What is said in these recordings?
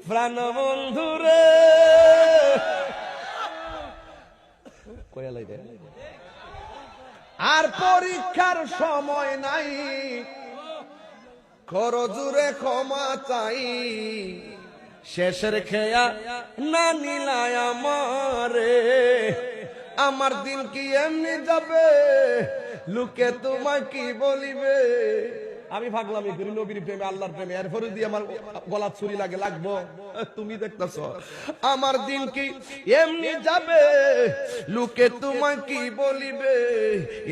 প্রাণ বন্ধুরে আর পরীক্ষার সময় নাই, করো জুড়ে ক্ষমা চাই, শেষের খেয়া না নিলাই আমারে, আমার দিন কি এমনি যাবে, লোকে তোমায় কি বলিবে। আমি ভাগলামি করি নবীর প্রেমে আল্লাহর প্রেমে, এরপরে দিয়ে আমার গলা ছুরি লাগবো। তুমি দেখতেছ আমার দিন কি এমনি যাবে, লোকে তোমায় কি বলিবে।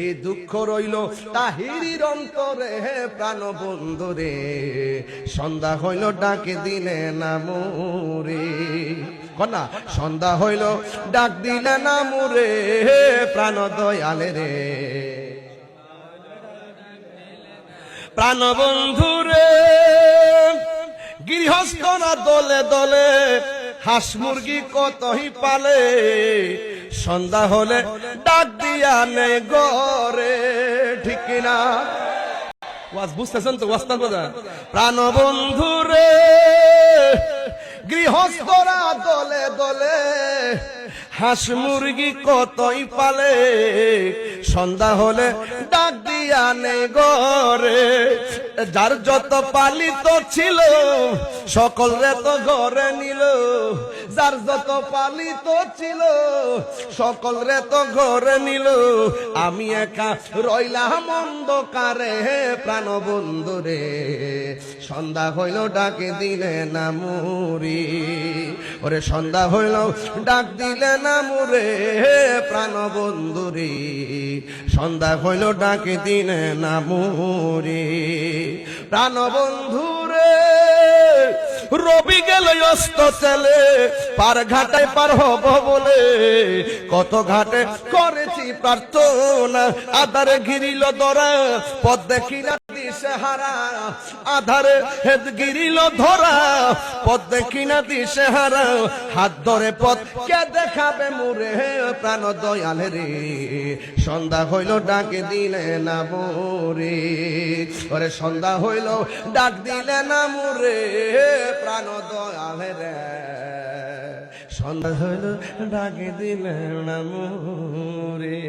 এই দুঃখ রইল তাহিরির অন্তরে, প্রাণ বন্ধুরে সন্ধ্যা হইল ডাকে দিলে না মোরে, কনা সন্ধ্যা হইল ডাক দিলে না মোরে, প্রাণ দয়ালে রে প্রাণ বন্ধুরে। গৃহস্থরা দলে দলে হাঁস মুরগি কতই পালে, সন্ধ্যা হলে ডাক দিয়া নেই গরে, ঠিক কিনা ওয়াজ বুঝতেছেন তো? ওয়াজটা বোঝা। প্রাণ বন্ধুরে গৃহস্থরা দলে দলে হাঁস মুরগি কতই পালে, সন্ধ্যা হলে ডাক দিয়া নেই গরে, যার যত পালিত ছিল সকল রে তো ঘরে নিল, যার যত পালিত ছিল সকল রে তো ঘরে নিল, আমি একা রইলাম অন্ধকারে, প্রাণ বন্ধুরে সন্ধ্যা হইল ডাকে দিলে না মুরি, ওরে সন্ধ্যা হইল ডাক দিলে না মুরে, প্রাণ বন্ধুরে সন্ধ্যা হইল ডাকে দিলে না মুরি, প্রাণ বন্ধুরে। রবি গেল অস্ত চলে, পার ঘাটায় পার হব বলে, কত ঘাটে করেছি প্রার্থনা, আধারে ঘিরিল ধরা পথ দেখি না দিশে হারা, আধারে হেদ গিরিল ধরা পথ দেখি না দিশে হারা, হাত ধরে পথ কে দেখাবে মুরে, প্রাণ দয়ালে রে সন্ধ্যা হইল ডাকে দিলে না মোরে, ওরে সন্ধ্যা হইল ডাক দিলে না মুরে, প্রাণ দয়ালে রে সন্ধ্যা হইল ডাকে দিলে না মোরে।